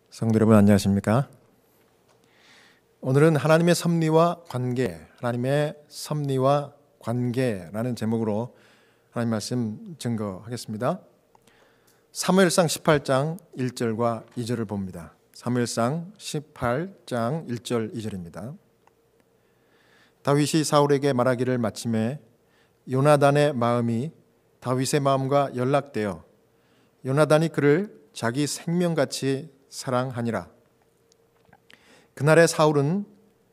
성도 여러분 안녕하십니까? 오늘은 하나님의 섭리와 관계라는 제목으로 하나님 말씀 증거하겠습니다. 사무엘상 18장 1절과 2절을 봅니다. 사무엘상 18장 1절 2절입니다. 다윗이 사울에게 말하기를 마침에 요나단의 마음이 다윗의 마음과 연락되어 요나단이 그를 자기 생명같이 사랑하니라. 그날에 사울은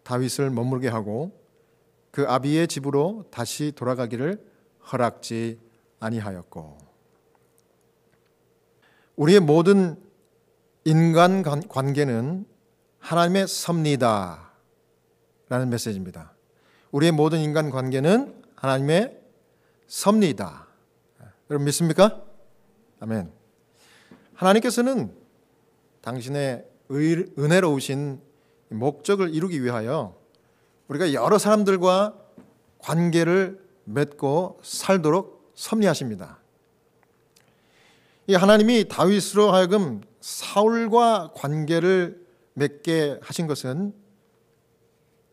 다윗을 머무르게 하고 그 아비의 집으로 다시 돌아가기를 허락지 아니하였고. 우리의 모든 인간 관계는 하나님의 섭리다 라는 메시지입니다. 우리의 모든 인간 관계는 하나님의 섭리다. 여러분 믿습니까? 아멘. 하나님께서는 당신의 은혜로우신 목적을 이루기 위하여 우리가 여러 사람들과 관계를 맺고 살도록 섭리하십니다. 이 하나님이 다윗으로 하여금 사울과 관계를 맺게 하신 것은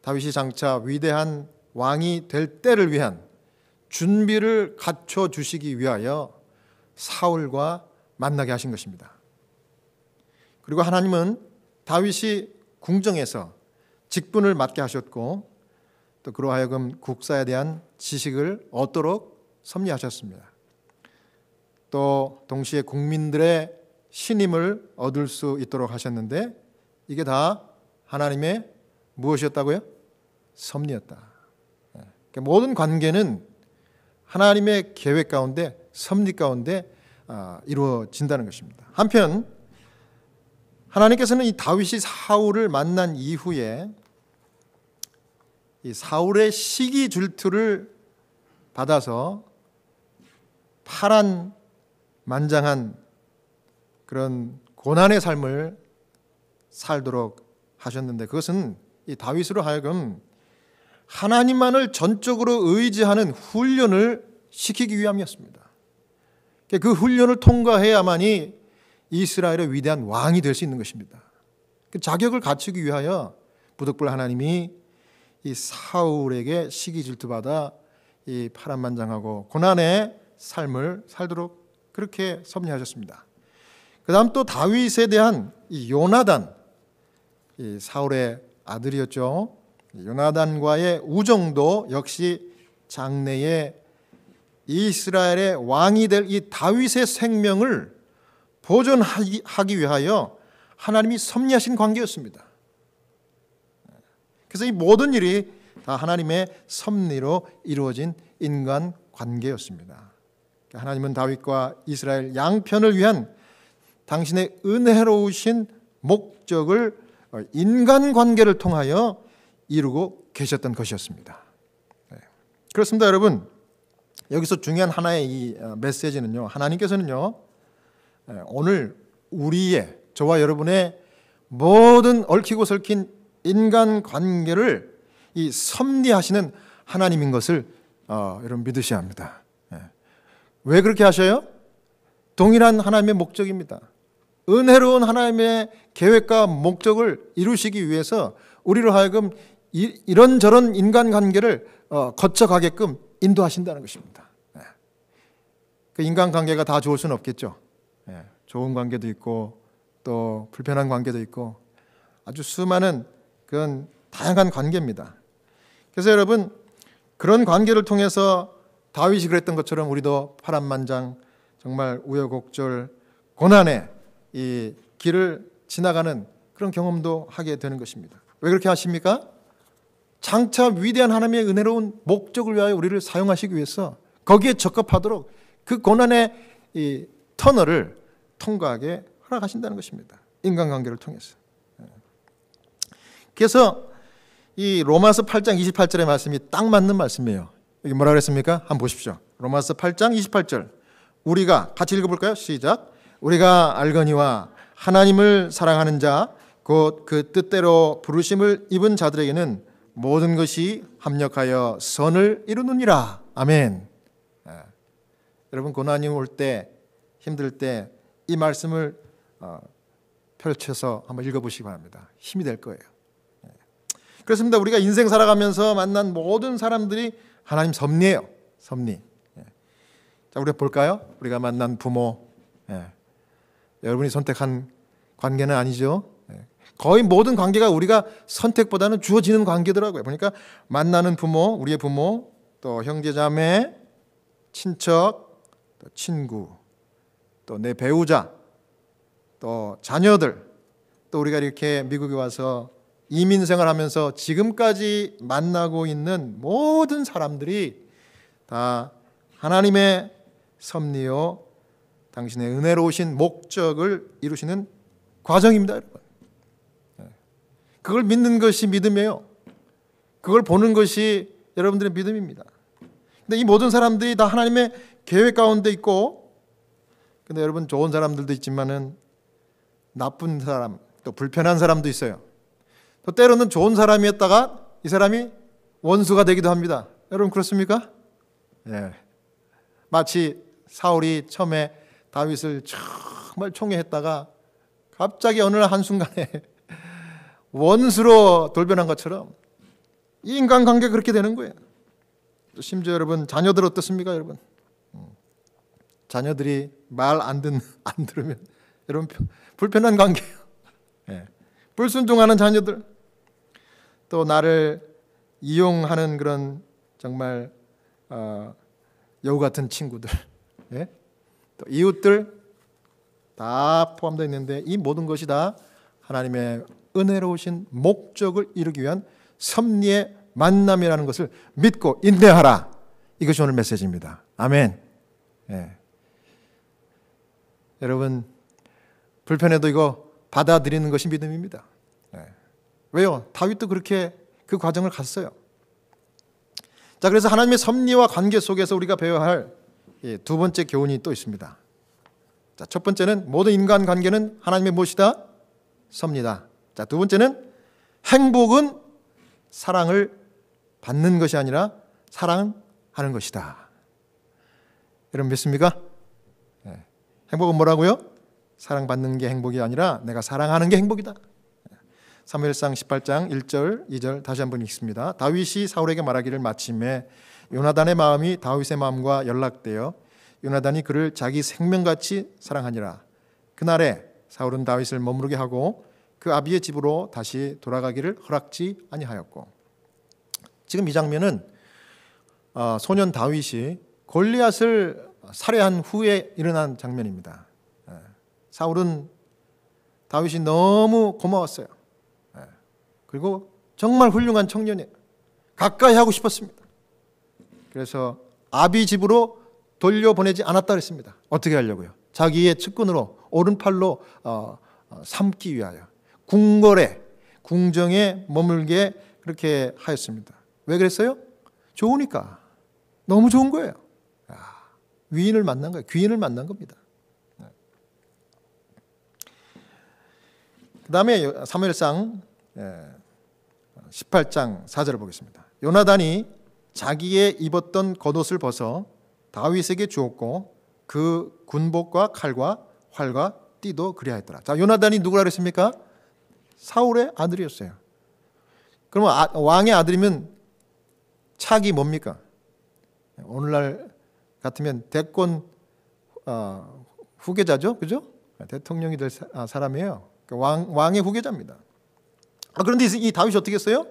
다윗이 장차 위대한 왕이 될 때를 위한 준비를 갖춰 주시기 위하여 사울과 만나게 하신 것입니다. 그리고 하나님은 다윗이 궁정에서 직분을 맡게 하셨고 또 그로 하여금 국사에 대한 지식을 얻도록 섭리하셨습니다. 또 동시에 국민들의 신임을 얻을 수 있도록 하셨는데 이게 다 하나님의 무엇이었다고요? 섭리였다. 그러니까 모든 관계는 하나님의 계획 가운데 섭리 가운데 이루어진다는 것입니다. 한편 하나님께서는 이 다윗이 사울을 만난 이후에 이 사울의 시기 질투를 받아서 파란만장한 그런 고난의 삶을 살도록 하셨는데 그것은 이 다윗으로 하여금 하나님만을 전적으로 의지하는 훈련을 시키기 위함이었습니다. 그 훈련을 통과해야만이 이스라엘의 위대한 왕이 될 수 있는 것입니다. 그 자격을 갖추기 위하여 부득불 하나님이 이 사울에게 시기 질투받아 이 파란만장하고 고난의 삶을 살도록 그렇게 섭리하셨습니다. 그 다음 또 다윗에 대한 이 요나단, 이 사울의 아들이었죠. 요나단과의 우정도 역시 장래에 이스라엘의 왕이 될 이 다윗의 생명을 보존하기 위하여 하나님이 섭리하신 관계였습니다. 그래서 이 모든 일이 다 하나님의 섭리로 이루어진 인간 관계였습니다. 하나님은 다윗과 이스라엘 양편을 위한 당신의 은혜로우신 목적을 인간 관계를 통하여 이루고 계셨던 것이었습니다. 그렇습니다, 여러분. 여기서 중요한 하나의 이 메시지는요, 하나님께서는요, 오늘 저와 여러분의 모든 얽히고 설킨 인간 관계를 이 섭리하시는 하나님인 것을 여러분 믿으셔야 합니다. 왜 그렇게 하셔요? 동일한 하나님의 목적입니다. 은혜로운 하나님의 계획과 목적을 이루시기 위해서 우리로 하여금 이런저런 인간관계를 거쳐가게끔 인도하신다는 것입니다. 그 인간관계가 다 좋을 수는 없겠죠. 좋은 관계도 있고 또 불편한 관계도 있고 아주 수많은 그런 다양한 관계입니다. 그래서 여러분 그런 관계를 통해서 다윗이 그랬던 것처럼 우리도 파란만장 정말 우여곡절 고난의 이 길을 지나가는 그런 경험도 하게 되는 것입니다. 왜 그렇게 하십니까? 장차 위대한 하나님의 은혜로운 목적을 위하여 우리를 사용하시기 위해서 거기에 적합하도록 그 고난의 이 터널을 통과하게 허락하신다는 것입니다. 인간관계를 통해서. 그래서 이 로마서 8장 28절의 말씀이 딱 맞는 말씀이에요. 여기 뭐라 그랬습니까? 한번 보십시오. 로마서 8장 28절. 우리가 같이 읽어볼까요? 시작. 우리가 알거니와 하나님을 사랑하는 자 곧 그 뜻대로 부르심을 입은 자들에게는 모든 것이 합력하여 선을 이루느니라. 아멘. 여러분 고난이 올 때 힘들 때 이 말씀을 펼쳐서 한번 읽어보시기 바랍니다. 힘이 될 거예요. 그렇습니다. 우리가 인생 살아가면서 만난 모든 사람들이 하나님 섭리예요. 섭리. 자, 우리가 볼까요? 우리가 만난 부모, 여러분이 선택한 관계는 아니죠. 거의 모든 관계가 우리가 선택보다는 주어지는 관계더라고요. 보니까 만나는 부모, 우리의 부모, 또 형제자매, 친척, 또 친구, 또 내 배우자, 또 자녀들, 또 우리가 이렇게 미국에 와서 이민 생활하면서 지금까지 만나고 있는 모든 사람들이 다 하나님의 섭리요 당신의 은혜로우신 목적을 이루시는 과정입니다, 여러분. 그걸 믿는 것이 믿음이에요. 그걸 보는 것이 여러분들의 믿음입니다. 근데 이 모든 사람들이 다 하나님의 계획 가운데 있고, 근데 여러분 좋은 사람들도 있지만은 나쁜 사람, 또 불편한 사람도 있어요. 또 때로는 좋은 사람이었다가 이 사람이 원수가 되기도 합니다. 여러분 그렇습니까? 예. 마치 사울이 처음에 다윗을 정말 총애했다가 갑자기 어느 날 한순간에 원수로 돌변한 것처럼 이 인간관계가 그렇게 되는 거예요. 또 심지어 여러분 자녀들 어떻습니까, 여러분? 자녀들이 말 안 들으면 여러분 불편한 관계예요. 예. 불순종하는 자녀들, 또 나를 이용하는 그런 정말 여우 같은 친구들, 예? 또 이웃들 다 포함되어 있는데 이 모든 것이 다 하나님의 은혜로우신 목적을 이루기 위한 섭리의 만남이라는 것을 믿고 인내하라. 이것이 오늘 메시지입니다. 아멘. 예. 여러분 불편해도 이거 받아들이는 것이 믿음입니다. 예. 왜요? 다윗도 그렇게 그 과정을 갔어요. 자, 그래서 하나님의 섭리와 관계 속에서 우리가 배워야 할 두 번째 교훈이 또 있습니다. 자, 첫 번째는 모든 인간 관계는 하나님의 무엇이다? 섭리다. 자, 두 번째는 행복은 사랑을 받는 것이 아니라 사랑하는 것이다. 여러분 믿습니까? 네. 행복은 뭐라고요? 사랑받는 게 행복이 아니라 내가 사랑하는 게 행복이다. 사무엘상 18장 1절 2절 다시 한번 읽습니다. 다윗이 사울에게 말하기를 마침에 요나단의 마음이 다윗의 마음과 연락되어 요나단이 그를 자기 생명같이 사랑하니라. 그날에 사울은 다윗을 머무르게 하고 그 아비의 집으로 다시 돌아가기를 허락지 아니하였고. 지금 이 장면은 소년 다윗이 골리앗을 살해한 후에 일어난 장면입니다. 사울은 다윗이 너무 고마웠어요. 그리고 정말 훌륭한 청년이에요. 가까이 하고 싶었습니다. 그래서 아비 집으로 돌려보내지 않았다 그랬습니다. 어떻게 하려고요? 자기의 측근으로 오른팔로 삼기 위하여 궁궐에 궁정에 머물게 그렇게 하였습니다. 왜 그랬어요? 좋으니까. 너무 좋은 거예요. 위인을 만난 거예요. 귀인을 만난 겁니다. 그 다음에 사무엘상 18장 4절을 보겠습니다. 요나단이 자기의 입었던 겉옷을 벗어 다윗에게 주었고 그 군복과 칼과 활과 띠도 그리하였더라. 자, 요나단이 누구라 그랬습니까? 사울의 아들이었어요. 그러면 왕의 아들이면 착이 뭡니까? 오늘날 같으면 대권 후계자죠, 그죠? 대통령이 될 사람이에요. 왕의 후계자입니다. 그런데 이 다윗이 어떻게 했어요?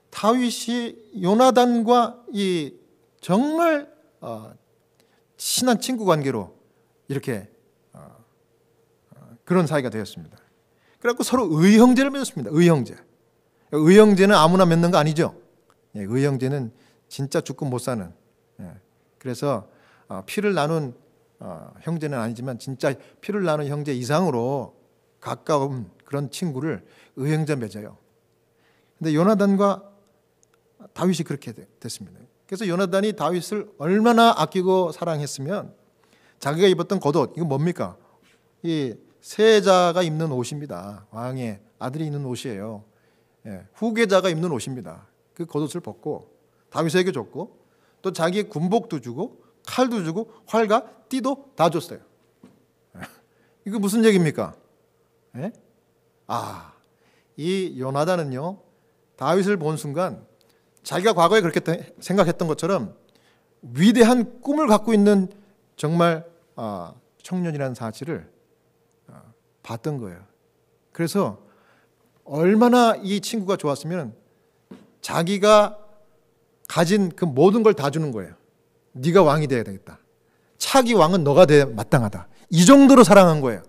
다윗이 요나단과 이 정말 친한 친구 관계로 이렇게 그런 사이가 되었습니다. 그래갖고 서로 의형제를 맺었습니다. 의형제. 의형제는 아무나 맺는 거 아니죠. 의형제는 진짜 죽고 못 사는. 그래서 피를 나눈 형제는 아니지만 진짜 피를 나눈 형제 이상으로 가까운 그런 친구를 의형제 맺어요. 근데 요나단과 다윗이 그렇게 됐습니다. 그래서 요나단이 다윗을 얼마나 아끼고 사랑했으면 자기가 입었던 겉옷, 이거 뭡니까? 이 세자가 입는 옷입니다. 왕의 아들이 입는 옷이에요. 후계자가 입는 옷입니다. 그 겉옷을 벗고 다윗에게 줬고 또 자기의 군복도 주고 칼도 주고 활과 띠도 다 줬어요. 이거 무슨 얘기입니까? 예? 이 요나단은요, 다윗을 본 순간 자기가 과거에 그렇게 생각했던 것처럼 위대한 꿈을 갖고 있는 정말 청년이라는 사실을 봤던 거예요. 그래서 얼마나 이 친구가 좋았으면 자기가 가진 그 모든 걸 다 주는 거예요. 네가 왕이 돼야 되겠다. 차기 왕은 너가 돼야 마땅하다. 이 정도로 사랑한 거예요.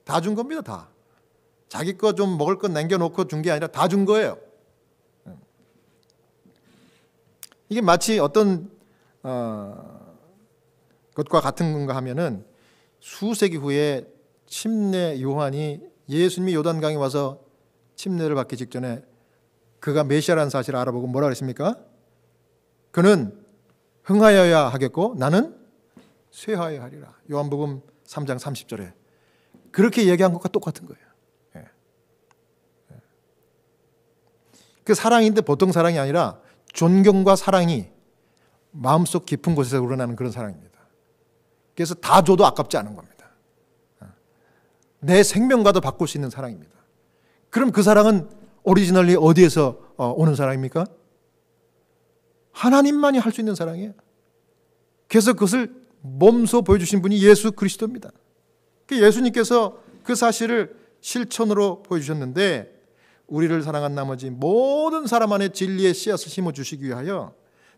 다 준 겁니다. 다. 자기 거 좀 먹을 것 남겨놓고 준 게 아니라 다 준 거예요. 이게 마치 어떤 것과 같은 건가 하면은 수세기 후에 침례 요한이 예수님이 요단강에 와서 침례를 받기 직전에 그가 메시아라는 사실을 알아보고 뭐라 그랬습니까? 그는 흥하여야 하겠고 나는 쇠하여야 하리라. 요한복음 3장 30절에 그렇게 얘기한 것과 똑같은 거예요. 그 사랑인데 보통 사랑이 아니라 존경과 사랑이 마음속 깊은 곳에서 우러나는 그런 사랑입니다. 그래서 다 줘도 아깝지 않은 겁니다. 내 생명과도 바꿀 수 있는 사랑입니다. 그럼 그 사랑은 오리지널리 어디에서 오는 사랑입니까? 하나님만이 할 수 있는 사랑이에요. 그래서 그것을 몸소 보여주신 분이 예수 그리스도입니다. 예수님께서 그 사실을 실천으로 보여주셨는데 우리를 사랑한 나머지 모든 사람 안에 진리의 씨앗을 심어주시기 위하여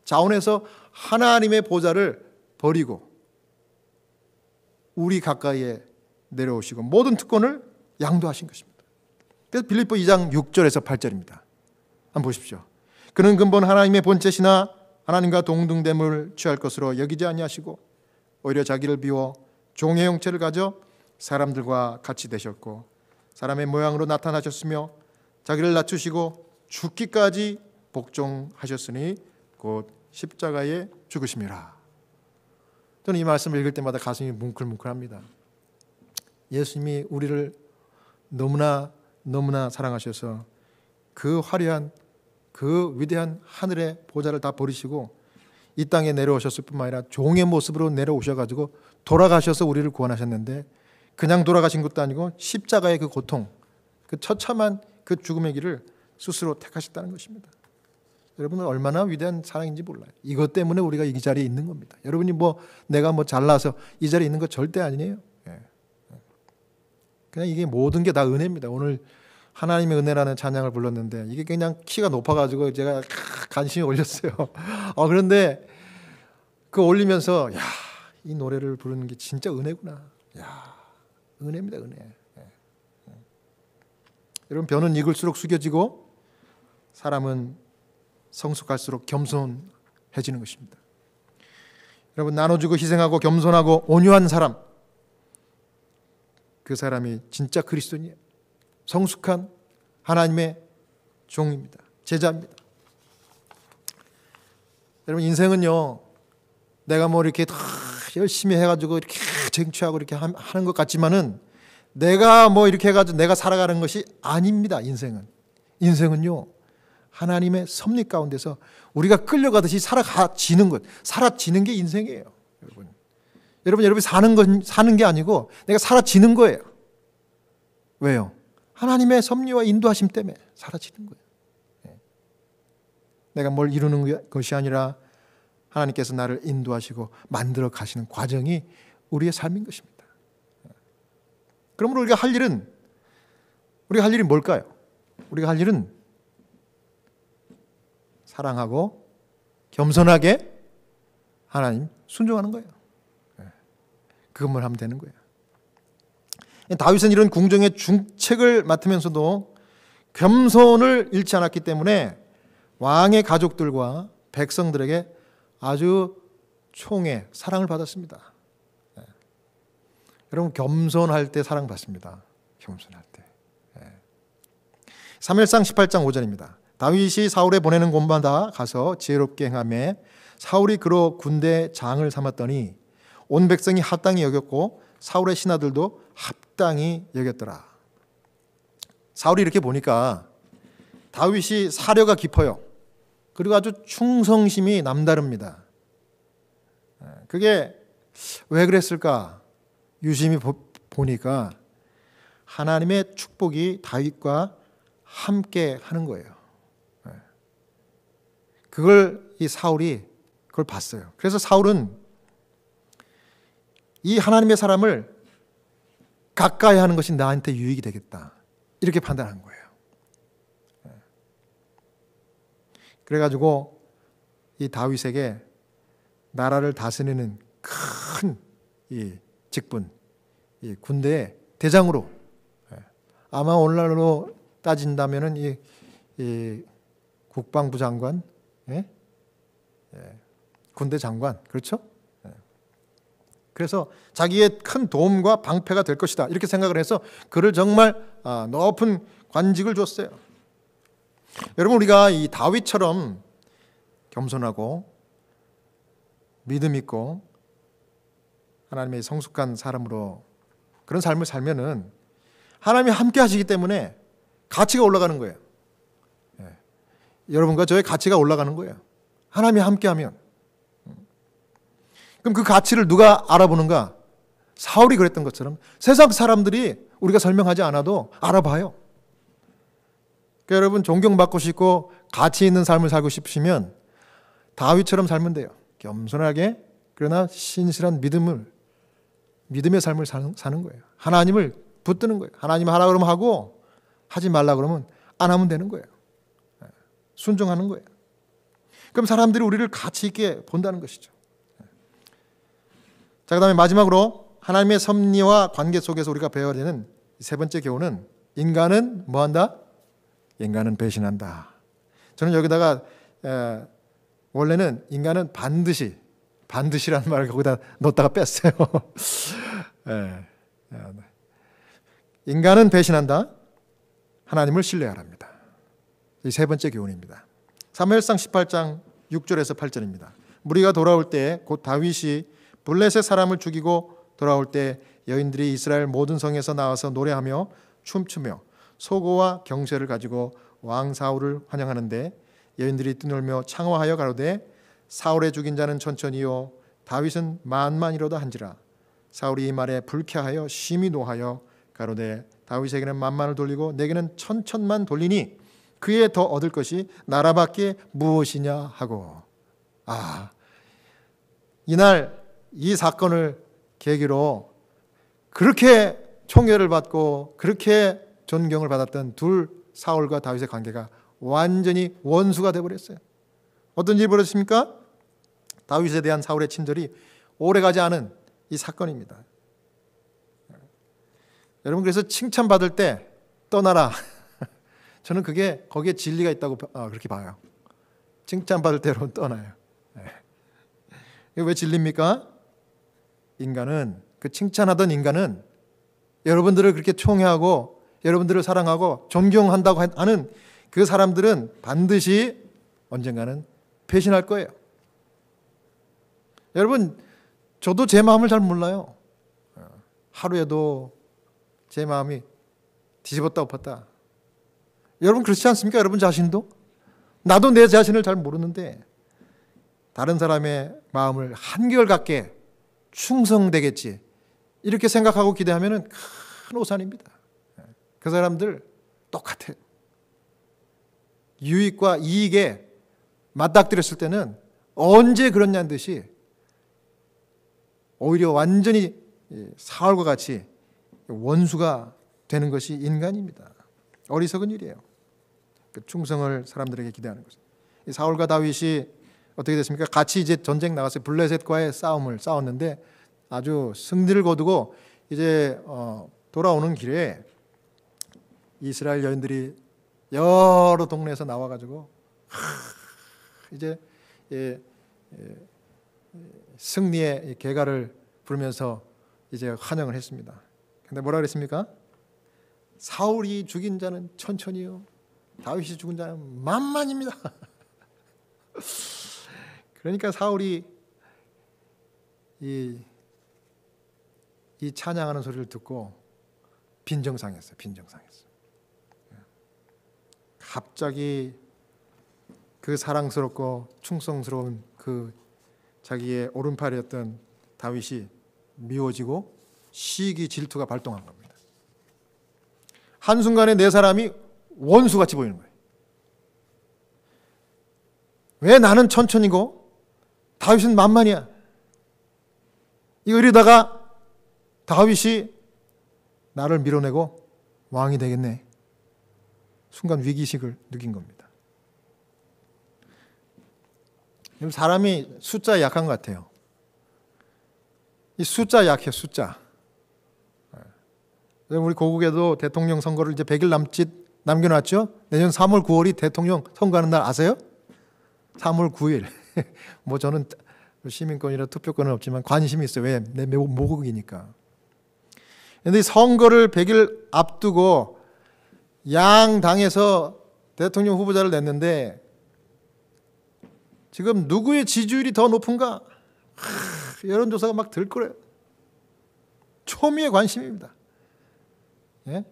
자원에서 하나님의 보좌를 버리고 우리 가까이에 내려오시고 모든 특권을 양도하신 것입니다. 그래서 빌립보 2장 6절에서 8절입니다. 한번 보십시오. 그는 근본 하나님의 본체시나 하나님과 동등됨을 취할 것으로 여기지 아니하시고 오히려 자기를 비워 종의 형체를 가져 사람들과 같이 되셨고 사람의 모양으로 나타나셨으며 자기를 낮추시고 죽기까지 복종하셨으니 곧 십자가에 죽으심이라. 저는 이 말씀을 읽을 때마다 가슴이 뭉클뭉클합니다. 예수님이 우리를 너무나 사랑하셔서 그 화려한 그 위대한 하늘의 보좌를 다 버리시고 이 땅에 내려오셨을 뿐만 아니라 종의 모습으로 내려오셔가지고 돌아가셔서 우리를 구원하셨는데 그냥 돌아가신 것도 아니고 십자가의 그 고통, 그 처참한 그 죽음의 길을 스스로 택하셨다는 것입니다. 여러분은 얼마나 위대한 사랑인지 몰라요. 이것 때문에 우리가 이 자리에 있는 겁니다. 여러분이 내가 잘나서 이 자리에 있는 거 절대 아니에요. 그냥 이게 모든 게 다 은혜입니다. 오늘 하나님의 은혜라는 찬양을 불렀는데 이게 그냥 키가 높아가지고 제가 간신히 올렸어요. 그런데 그 올리면서 이 노래를 부르는 게 진짜 은혜구나. 은혜입니다, 은혜. 여러분 벼는 익을수록 숙여지고 사람은 성숙할수록 겸손해지는 것입니다. 여러분 나눠주고 희생하고 겸손하고 온유한 사람, 그 사람이 진짜 그리스도인이에요. 성숙한 하나님의 종입니다. 제자입니다. 여러분 인생은요, 내가 이렇게 다 열심히 해가지고 이렇게 쟁취하고 이렇게 하는 것 같지만은 내가 이렇게 해가지고 내가 살아가는 것이 아닙니다. 인생은요 하나님의 섭리 가운데서 우리가 끌려가듯이 살아지는 것, 살아지는 게 인생이에요. 여러분이 사는 게 아니고 내가 살아지는 거예요. 왜요? 하나님의 섭리와 인도하심 때문에 살아지는 거예요. 내가 뭘 이루는 것이 아니라 하나님께서 나를 인도하시고 만들어 가시는 과정이 우리의 삶인 것입니다. 그러므로 우리가 할 일이 뭘까요? 우리가 할 일은 사랑하고 겸손하게 하나님 순종하는 거예요. 그것만 하면 되는 거예요. 다윗은 이런 궁정의 중책을 맡으면서도 겸손을 잃지 않았기 때문에 왕의 가족들과 백성들에게 아주 총애, 사랑을 받았습니다. 여러분 겸손할 때 사랑받습니다. 겸손할 때. 사무엘상 18장 5절입니다. 다윗이 사울에 보내는 곳마다 가서 지혜롭게 행하며 사울이 그로 군대 장을 삼았더니 온 백성이 합당히 여겼고 사울의 신하들도 합당히 여겼더라. 사울이 이렇게 보니까 다윗이 사려가 깊어요. 그리고 아주 충성심이 남다릅니다. 그게 왜 그랬을까? 유심히 보니까 하나님의 축복이 다윗과 함께 하는 거예요. 그걸 이 사울이 그걸 봤어요. 그래서 사울은 이 하나님의 사람을 가까이 하는 것이 나한테 유익이 되겠다, 이렇게 판단한 거예요. 그래가지고 이 다윗에게 나라를 다스리는 큰 이 직분, 이 군대의 대장으로, 아마 오늘날로 따진다면은 이 국방부 장관, 군대 장관, 그렇죠? 그래서 자기의 큰 도움과 방패가 될 것이다, 이렇게 생각을 해서 그를 정말 높은 관직을 줬어요. 여러분, 우리가 이 다윗처럼 겸손하고 믿음 있고 하나님의 성숙한 사람으로 그런 삶을 살면은 하나님이 함께 하시기 때문에 가치가 올라가는 거예요. 여러분과 저의 가치가 올라가는 거예요. 하나님이 함께하면. 그럼 그 가치를 누가 알아보는가? 사울이 그랬던 것처럼 세상 사람들이 우리가 설명하지 않아도 알아봐요. 그러니까 여러분, 존경받고 싶고 가치 있는 삶을 살고 싶으시면 다윗처럼 살면 돼요. 겸손하게, 그러나 신실한 믿음의 삶을 사는 거예요. 하나님을 붙드는 거예요. 하나님 하라 그러면 하고, 하지 말라 그러면 안 하면 되는 거예요. 순종하는 거예요. 그럼 사람들이 우리를 가치 있게 본다는 것이죠. 자, 그다음에 마지막으로 하나님의 섭리와 관계 속에서 우리가 배워야 되는 세 번째 교훈은, 인간은 뭐한다? 인간은 배신한다. 저는 여기다가 원래는 인간은 반드시라는 말을 거기다 넣었다가 뺐어요. 인간은 배신한다. 하나님을 신뢰하랍니다. 이 세 번째 교훈입니다. 사무엘상 18장 6절에서 8절입니다. 무리가 돌아올 때 곧 다윗이 블레셋 사람을 죽이고 돌아올 때 여인들이 이스라엘 모든 성에서 나와서 노래하며 춤추며 소고와 경쇠를 가지고 왕 사울을 환영하는데, 여인들이 뛰놀며 창화하여 가로되 사울의 죽인 자는 천천히요 다윗은 만만이로다 한지라. 사울이 이 말에 불쾌하여 심히 노하여 가로되 다윗에게는 만만을 돌리고 내게는 천천만 돌리니 그에 더 얻을 것이 나라밖에 무엇이냐 하고. 이날 이 사건을 계기로 그렇게 총애를 받고 그렇게 존경을 받았던 둘 사울과 다윗의 관계가 완전히 원수가 되어버렸어요. 어떤 일이 벌어졌습니까? 다윗에 대한 사울의 친절이 오래가지 않은 이 사건입니다. 여러분, 그래서 칭찬받을 때 떠나라. 저는 그게 거기에 진리가 있다고 그렇게 봐요. 칭찬받을 때로 떠나요. 이게 왜 진리입니까? 인간은, 그 칭찬하던 인간은 여러분들을 그렇게 총애하고 여러분들을 사랑하고 존경한다고 하는 그 사람들은 반드시 언젠가는 배신할 거예요. 여러분, 저도 제 마음을 잘 몰라요. 하루에도 제 마음이 뒤집었다 엎었다. 여러분 그렇지 않습니까? 여러분 자신도? 나도 내 자신을 잘 모르는데 다른 사람의 마음을 한결같게 충성되겠지, 이렇게 생각하고 기대하면 큰 오산입니다. 그 사람들 똑같아요. 유익과 이익에 맞닥뜨렸을 때는 언제 그렇냐는 듯이 오히려 완전히 사울과 같이 원수가 되는 것이 인간입니다. 어리석은 일이에요. 그 충성을 사람들에게 기대하는 것은. 사울과 다윗이 어떻게 됐습니까? 같이 이제 전쟁 나가서 블레셋과의 싸움을 싸웠는데 아주 승리를 거두고 이제 돌아오는 길에 이스라엘 여인들이 여러 동네에서 나와가지고 이제 승리의 개가를 부르면서 이제 환영을 했습니다. 근데 뭐라 그랬습니까? 사울이 죽인 자는 천천히요, 다윗이 죽은 자는 만만입니다. 그러니까 사울이 이 찬양하는 소리를 듣고 빈정상했어요. 갑자기 그 사랑스럽고 충성스러운 그 자기의 오른팔이었던 다윗이 미워지고 시기 질투가 발동한 겁니다. 한순간에 네 사람이 원수같이 보이는 거예요. 왜 나는 천천히고 다윗은 만만이야. 이러다가 다윗이 나를 밀어내고 왕이 되겠네. 순간 위기의식을 느낀 겁니다. 사람이 숫자에 약한 것 같아요. 이 숫자 약해요, 숫자. 우리 고국에도 대통령 선거를 이제 100일 남겨놨죠? 내년 3월 9월이 대통령 선거하는 날 아세요? 3월 9일. 뭐 저는 시민권이라 투표권은 없지만 관심이 있어요. 왜? 내 모국이니까. 그런데 선거를 100일 앞두고 양 당에서 대통령 후보자를 냈는데 지금 누구의 지지율이 더 높은가? 여론조사가 막 들끓어요. 초미의 관심입니다. 예?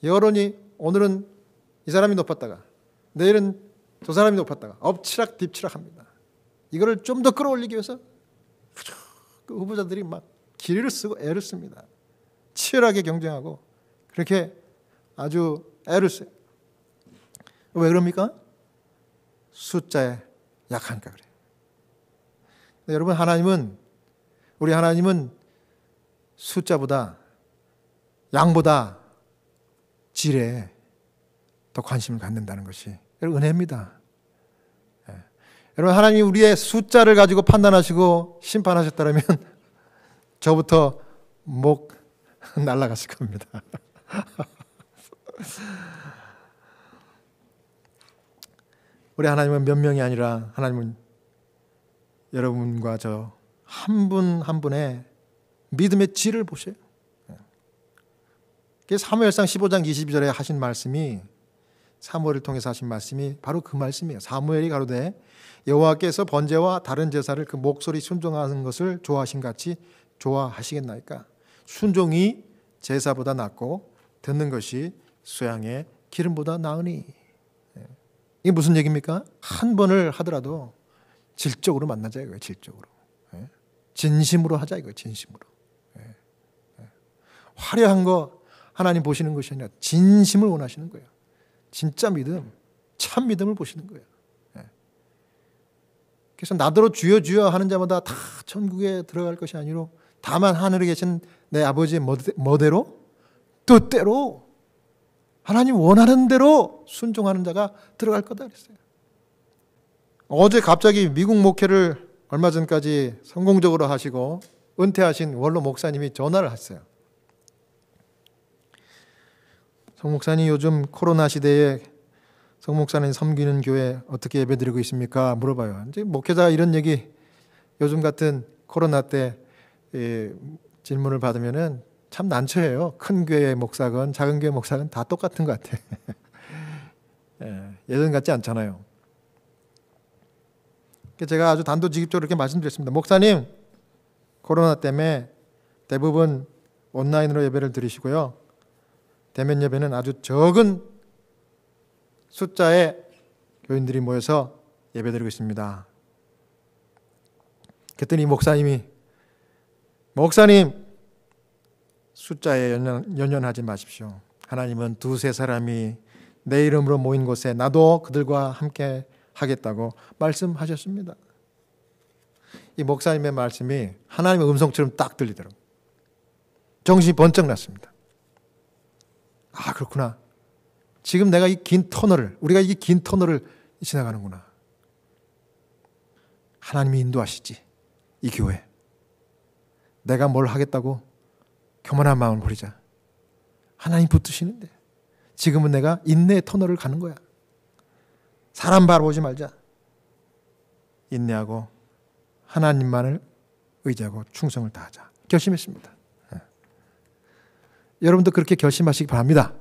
여론이 오늘은 이 사람이 높았다가 내일은 저 사람이 높았다가 엎치락 뒤치락 합니다. 이거를 좀 더 끌어올리기 위해서 그 후보자들이 막 기를 쓰고 애를 씁니다. 치열하게 경쟁하고 그렇게 아주 애를 써요. 왜 그럽니까? 숫자에 약하니까 그래요. 여러분, 우리 하나님은 숫자보다 양보다 질에 더 관심을 갖는다는 것이 여러분 은혜입니다. 예. 여러분, 하나님이 우리의 숫자를 가지고 판단하시고 심판하셨다면 저부터 목 날아갔을 겁니다. 우리 하나님은 몇 명이 아니라 하나님은 여러분과 저 한 분 한 분의 믿음의 질을 보셔요. 사무엘상 15장 22절에 하신 말씀이, 사무엘을 통해서 하신 말씀이 바로 그 말씀이에요. 사무엘이 가로되 여호와께서 번제와 다른 제사를 그 목소리 순종하는 것을 좋아하신 같이 좋아하시겠나이까. 순종이 제사보다 낫고 듣는 것이 수양의 기름보다 나으니. 이게 무슨 얘기입니까? 한 번을 하더라도 질적으로 만나자 이거예요. 질적으로. 진심으로 하자 이거예요. 진심으로. 화려한 거 하나님 보시는 것이 아니라 진심을 원하시는 거예요. 진짜 믿음, 참 믿음을 보시는 거예요. 그래서 나더러 주여 주여 하는 자마다 다 천국에 들어갈 것이 아니로 다만 하늘에 계신 내 아버지의 멋대로 뜻대로 하나님 원하는 대로 순종하는 자가 들어갈 거다 그랬어요. 어제 갑자기 미국 목회를 얼마 전까지 성공적으로 하시고 은퇴하신 원로 목사님이 전화를 했어요. 성 목사님, 요즘 코로나 시대에 성 목사님 섬기는 교회 어떻게 예배드리고 있습니까? 물어봐요. 이제 목회자 이런 얘기 요즘 같은 코로나 때 질문을 받으면은 참 난처해요. 큰 교회 목사건 작은 교회 목사건 다 똑같은 것 같아. 예전 같지 않잖아요. 제가 아주 단도직입적으로 이렇게 말씀드렸습니다. 목사님, 코로나 때문에 대부분 온라인으로 예배를 드리시고요. 대면 예배는 아주 적은 숫자의 교인들이 모여서 예배드리고 있습니다. 그랬더니 목사님, 숫자에 연연하지 마십시오. 하나님은 두세 사람이 내 이름으로 모인 곳에 나도 그들과 함께 하겠다고 말씀하셨습니다. 이 목사님의 말씀이 하나님의 음성처럼 딱 들리더라고요. 정신이 번쩍 났습니다. 아, 그렇구나. 지금 내가 우리가 이 긴 터널을 지나가는구나. 하나님이 인도하시지. 이 교회. 내가 뭘 하겠다고 교만한 마음을 버리자. 하나님 붙드시는데 지금은 내가 인내의 터널을 가는 거야. 사람 바라보지 말자. 인내하고 하나님만을 의지하고 충성을 다하자. 결심했습니다. 여러분도 그렇게 결심하시기 바랍니다.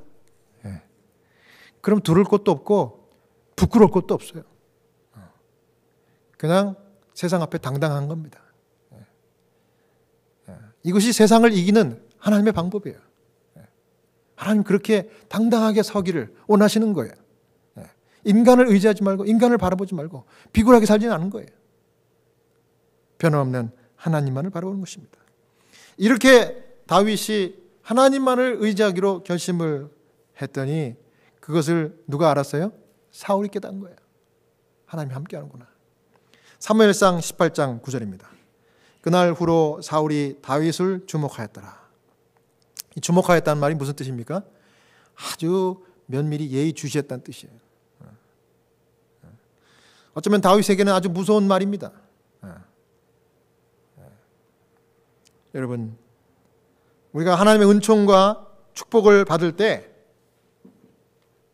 그럼 두를 것도 없고 부끄러울 것도 없어요. 그냥 세상 앞에 당당한 겁니다. 이것이 세상을 이기는 하나님의 방법이에요. 하나님 그렇게 당당하게 서기를 원하시는 거예요. 인간을 의지하지 말고 인간을 바라보지 말고 비굴하게 살지는 않은 거예요. 변함없는 하나님만을 바라보는 것입니다. 이렇게 다윗이 하나님만을 의지하기로 결심을 했더니 그것을 누가 알았어요? 사울이 깨달은 거예요. 하나님이 함께하는구나. 사무엘상 18장 9절입니다. 그날 후로 사울이 다윗을 주목하였더라. 이 주목하였다는 말이 무슨 뜻입니까? 아주 면밀히 예의주시했다는 뜻이에요. 어쩌면 다윗에게는 아주 무서운 말입니다. 여러분, 우리가 하나님의 은총과 축복을 받을 때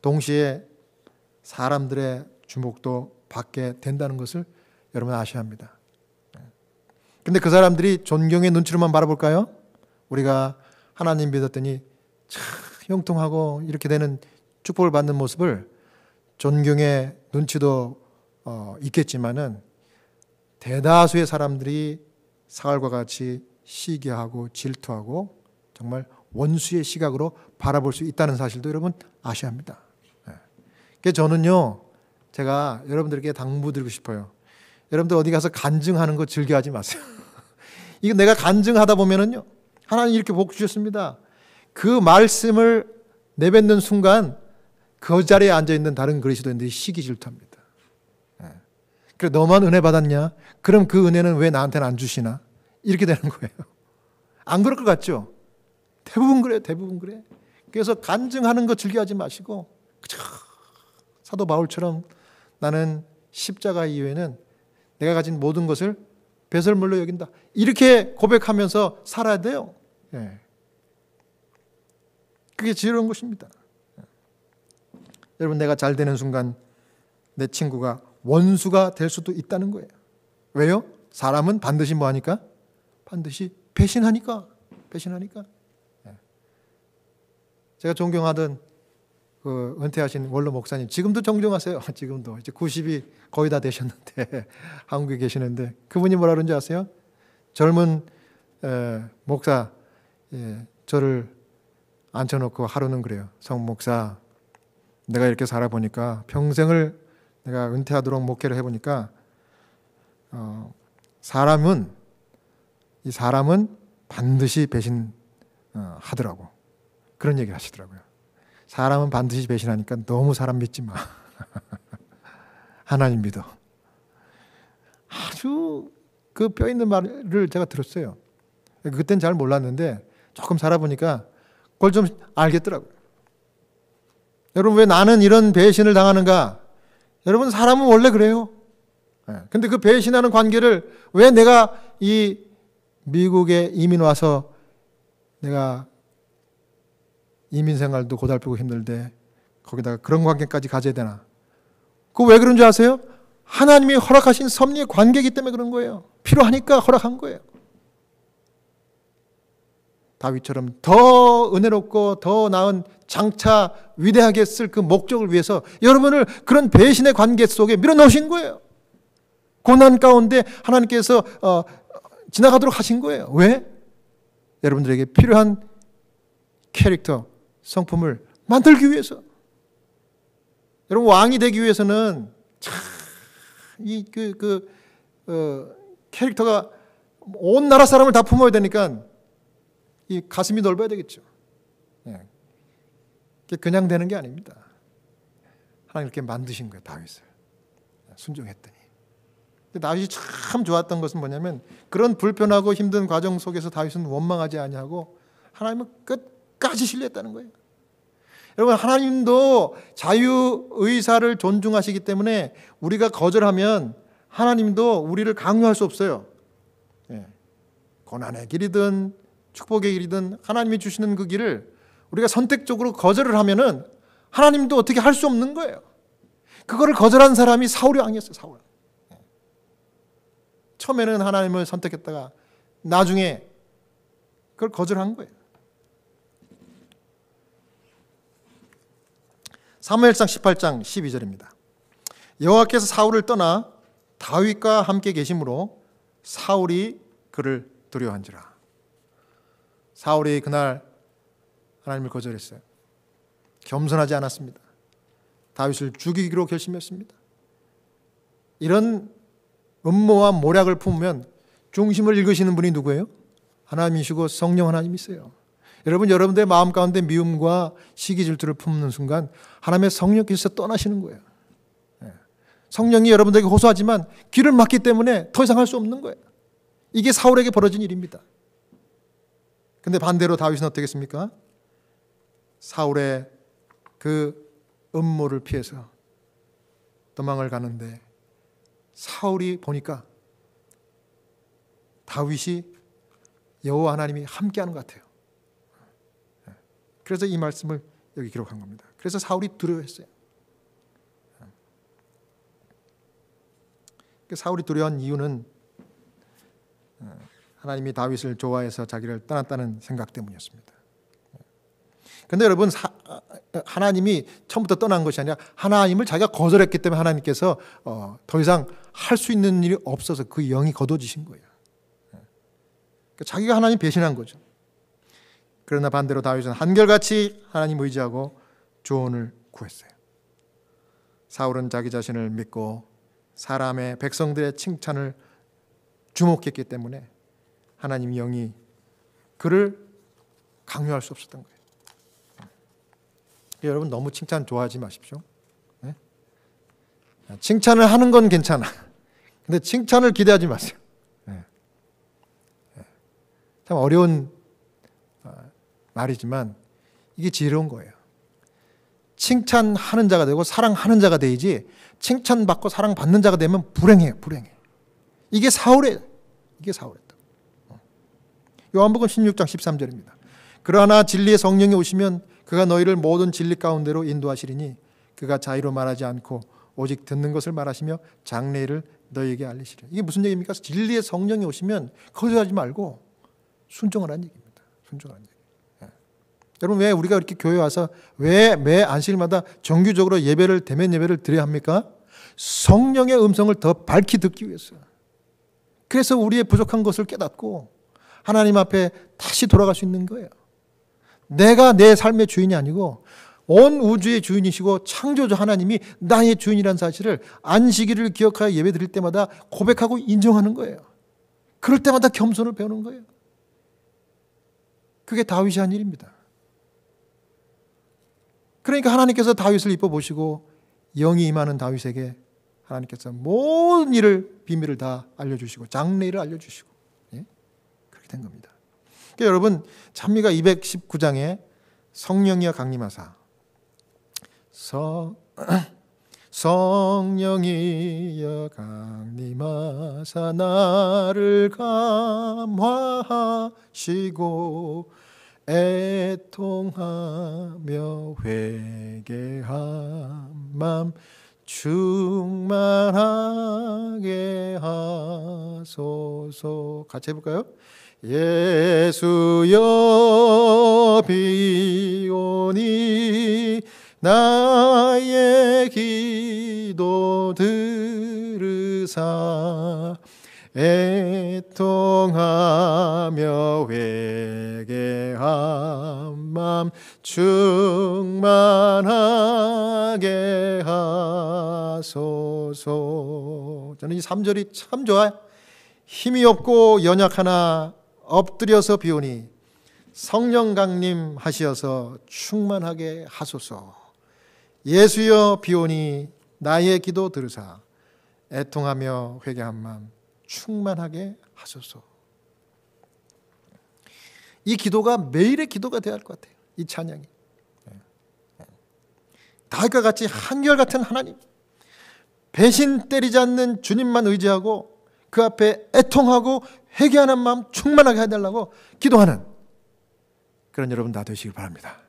동시에 사람들의 주목도 받게 된다는 것을 여러분 아셔야 합니다. 근데 그 사람들이 존경의 눈치로만 바라볼까요? 우리가 하나님 믿었더니 참 형통하고 이렇게 되는 축복을 받는 모습을 존경의 눈치도 있겠지만은 대다수의 사람들이 사울과 같이 시기하고 질투하고 정말 원수의 시각으로 바라볼 수 있다는 사실도 여러분 아셔야 합니다. 그래서 저는요, 제가 여러분들에게 당부드리고 싶어요. 여러분들 어디 가서 간증하는 거 즐겨하지 마세요. 이거 내가 간증하다 보면은요, 하나님 이렇게 복 주셨습니다. 그 말씀을 내뱉는 순간 그 자리에 앉아 있는 다른 그리스도인들이 시기 질투합니다. 그래, 너만 은혜 받았냐? 그럼 그 은혜는 왜 나한테는 안 주시나? 이렇게 되는 거예요. 안 그럴 것 같죠? 대부분 그래요. 대부분 그래. 그래서 간증하는 거 즐겨하지 마시고 그저 사도 바울처럼 나는 십자가 이후에는 내가 가진 모든 것을 배설물로 여긴다. 이렇게 고백하면서 살아야 돼요. 그게 지혜로운 것입니다. 여러분, 내가 잘 되는 순간 내 친구가 원수가 될 수도 있다는 거예요. 왜요? 사람은 반드시 뭐 하니까? 반드시 배신하니까. 제가 존경하던 그 은퇴하신 원로 목사님, 지금도 존경하세요. 지금도 이제 90이 거의 다 되셨는데 한국에 계시는데 그분이 뭐라 그런지 아세요? 젊은 목사 저를 앉혀놓고 하루는 그래요. 성 목사, 내가 이렇게 살아보니까 평생을 내가 은퇴하도록 목회를 해보니까 사람은 반드시 배신하더라고. 그런 얘기를 하시더라고요. 사람은 반드시 배신하니까 너무 사람 믿지 마. 하나님 믿어. 아주 그 뼈 있는 말을 제가 들었어요. 그땐 잘 몰랐는데 조금 살아보니까 그걸 좀 알겠더라고요. 여러분, 왜 나는 이런 배신을 당하는가? 여러분, 사람은 원래 그래요. 근데 그 배신하는 관계를 왜 내가 이 미국에 이민 와서 내가 이민 생활도 고달프고 힘들대 거기다가 그런 관계까지 가져야 되나? 그거 왜 그런 줄 아세요? 하나님이 허락하신 섭리의 관계이기 때문에 그런 거예요. 필요하니까 허락한 거예요. 다윗처럼 더 은혜롭고 더 나은 장차 위대하게 쓸 그 목적을 위해서 여러분을 그런 배신의 관계 속에 밀어넣으신 거예요. 고난 가운데 하나님께서 지나가도록 하신 거예요. 왜? 여러분들에게 필요한 캐릭터, 성품을 만들기 위해서. 여러분, 왕이 되기 위해서는 참 캐릭터가 온 나라 사람을 다 품어야 되니까 이 가슴이 넓어야 되겠죠. 그냥 되는 게 아닙니다. 하나님 이렇게 만드신 거예요, 다윗을. 순종했더니. 근데 다윗이 참 좋았던 것은 뭐냐면 그런 불편하고 힘든 과정 속에서 다윗은 원망하지 아니하고 하나님을 끝까지 신뢰했다는 거예요. 여러분, 하나님도 자유의사를 존중하시기 때문에 우리가 거절하면 하나님도 우리를 강요할 수 없어요. 고난의 길이든 축복의 길이든 하나님이 주시는 그 길을 우리가 선택적으로 거절을 하면은 하나님도 어떻게 할 수 없는 거예요. 그거를 거절한 사람이 사울이 왕이었어요. 사울. 처음에는 하나님을 선택했다가 나중에 그걸 거절한 거예요. 사무엘상 18장 12절입니다. 여호와께서 사울을 떠나 다윗과 함께 계심으로 사울이 그를 두려워한지라. 사울이 그날 하나님을 거절했어요. 겸손하지 않았습니다. 다윗을 죽이기로 결심했습니다. 이런 음모와 모략을 품으면 중심을 읽으시는 분이 누구예요? 하나님이시고 성령 하나님이세요. 여러분들의 마음 가운데 미움과 시기 질투를 품는 순간 하나님의 성령께서 떠나시는 거예요. 성령이 여러분들에게 호소하지만 귀를 막기 때문에 더 이상 할 수 없는 거예요. 이게 사울에게 벌어진 일입니다. 근데 반대로 다윗은 어떻게 했습니까? 사울의 그 음모를 피해서 도망을 가는데 사울이 보니까 다윗이 여호와 하나님이 함께하는 것 같아요. 그래서 이 말씀을 여기 기록한 겁니다. 그래서 사울이 두려워했어요. 사울이 두려워한 이유는 하나님이 다윗을 좋아해서 자기를 떠났다는 생각 때문이었습니다. 그런데 여러분, 하나님이 처음부터 떠난 것이 아니라 하나님을 자기가 거절했기 때문에 하나님께서 더 이상 할 수 있는 일이 없어서 그 영이 거둬지신 거예요. 자기가 하나님 배신한 거죠. 그러나 반대로 다윗은 한결같이 하나님 의지하고 조언을 구했어요. 사울은 자기 자신을 믿고 사람의 백성들의 칭찬을 주목했기 때문에 하나님 영이 그를 강요할 수 없었던 거예요. 여러분, 너무 칭찬 좋아하지 마십시오. 네? 칭찬을 하는 건 괜찮아. 근데 칭찬을 기대하지 마세요. 네. 참 어려운 말이지만 이게 지혜로운 거예요. 칭찬하는 자가 되고 사랑하는 자가 되지, 칭찬받고 사랑받는 자가 되면 불행해요. 이게 사울이에요. 이게 사울이었다. 요한복음 16장 13절입니다. 그러나 진리의 성령이 오시면 그가 너희를 모든 진리 가운데로 인도하시리니 그가 자의로 말하지 않고 오직 듣는 것을 말하시며 장래일을 너희에게 알리시리라. 이게 무슨 얘기입니까? 진리의 성령이 오시면 거절하지 말고 순종하라는 얘기입니다. 순종하라는 얘기. 여러분, 왜 우리가 이렇게 교회 와서 왜 매 안식일마다 정규적으로 예배를, 대면 예배를 드려야 합니까? 성령의 음성을 더 밝히 듣기 위해서. 그래서 우리의 부족한 것을 깨닫고 하나님 앞에 다시 돌아갈 수 있는 거예요. 내가 내 삶의 주인이 아니고 온 우주의 주인이시고 창조주 하나님이 나의 주인이라는 사실을 안식일을 기억하여 예배 드릴 때마다 고백하고 인정하는 거예요. 그럴 때마다 겸손을 배우는 거예요. 그게 다윗이 한 일입니다. 그러니까 하나님께서 다윗을 이뻐 보시고 영이 임하는 다윗에게 하나님께서 모든 일을, 비밀을 다 알려주시고 장래일을 알려주시고, 예? 그렇게 된 겁니다. 그러니까 여러분, 찬미가 219장에 성령이여 강림하사 성령이여 강림하사 나를 감화하시고 애통하며 회개한 맘 충만하게 하소서. 같이 해볼까요? 예수여 비오니 나의 기도 들으사 애통하며 회개한 맘 충만하게 하소서. 저는 이 3절이 참 좋아요. 힘이 없고 연약하나 엎드려서 비오니 성령 강림하시어서 충만하게 하소서. 예수여 비오니 나의 기도 들으사 애통하며 회개한 마음 충만하게 하소서. 이 기도가 매일의 기도가 되어야 할 것 같아요. 이 찬양이. 다윗과 같이 한결같은 하나님, 배신 때리지 않는 주님만 의지하고 그 앞에 애통하고 회개하는 마음 충만하게 해달라고 기도하는 그런 여러분 다 되시길 바랍니다.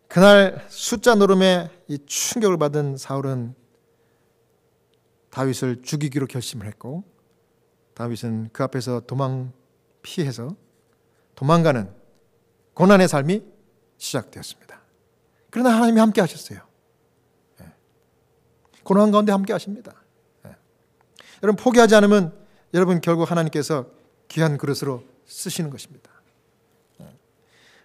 그날 숫자 노름에 이 충격을 받은 사울은 다윗을 죽이기로 결심을 했고, 다윗은 그 앞에서 피해서 도망가는 고난의 삶이 시작되었습니다. 그러나 하나님이 함께 하셨어요. 고난 가운데 함께 하십니다. 여러분, 포기하지 않으면 여러분 결국 하나님께서 귀한 그릇으로 쓰시는 것입니다.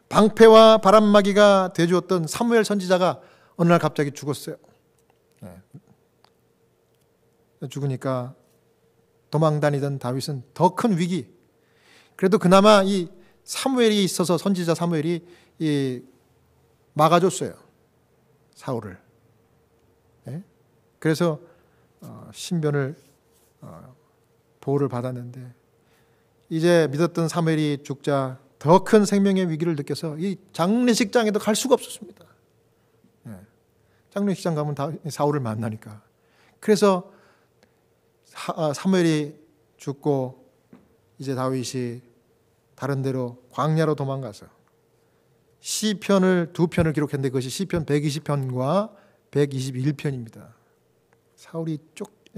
방패와 바람막이가 되어주었던 사무엘 선지자가 어느 날 갑자기 죽었어요. 죽으니까 도망다니던 다윗은 더 큰 위기, 그래도 그나마 이 사무엘이 있어서 선지자 사무엘이 막아줬어요. 사울을. 네? 그래서 신변을 보호를 받았는데 이제 믿었던 사무엘이 죽자 더 큰 생명의 위기를 느껴서 이 장례식장에도 갈 수가 없었습니다. 네. 장례식장 가면 사울을 만나니까. 그래서 사무엘이 죽고 이제 다윗이 다른 데로 광야로 도망가서 시편을 2편을 기록했는데 그것이 시편 120편과 121편입니다.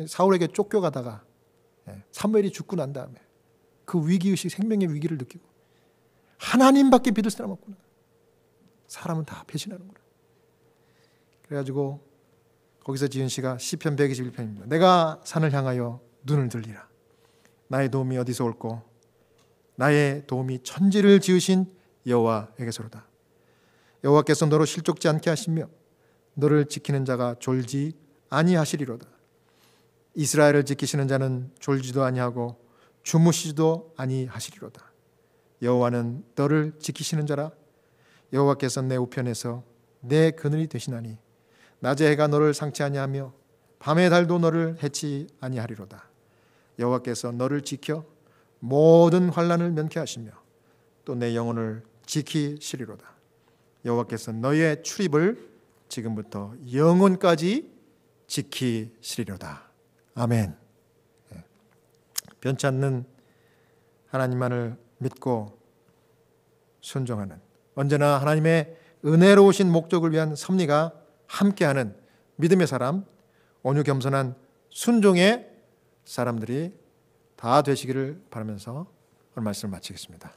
사울에게 쫓겨가다가 사무엘이 죽고 난 다음에 그 위기의식, 생명의 위기를 느끼고 하나님밖에 믿을 사람 없구나. 사람은 다 배신하는구나. 그래가지고 거기서 지은 시가 시편 121편입니다. 내가 산을 향하여 눈을 들리라. 나의 도움이 어디서 올꼬? 나의 도움이 천지를 지으신 여호와에게서로다. 여호와께서 너로 실족지 않게 하시며 너를 지키는 자가 졸지 아니하시리로다. 이스라엘을 지키시는 자는 졸지도 아니하고 주무시지도 아니하시리로다. 여호와는 너를 지키시는 자라. 여호와께서 내 우편에서 내 그늘이 되시나니 낮에 해가 너를 상치 아니하며 밤의 달도 너를 해치 아니하리로다. 여호와께서 너를 지켜 모든 환난을 면케 하시며 또 내 영혼을 지키시리로다. 여호와께서 너의 출입을 지금부터 영원까지 지키시리로다. 아멘. 변치 않는 하나님만을 믿고 순종하는, 언제나 하나님의 은혜로우신 목적을 위한 섭리가 함께하는 믿음의 사람, 온유 겸손한 순종의 사람들이 다 되시기를 바라면서 오늘 말씀을 마치겠습니다.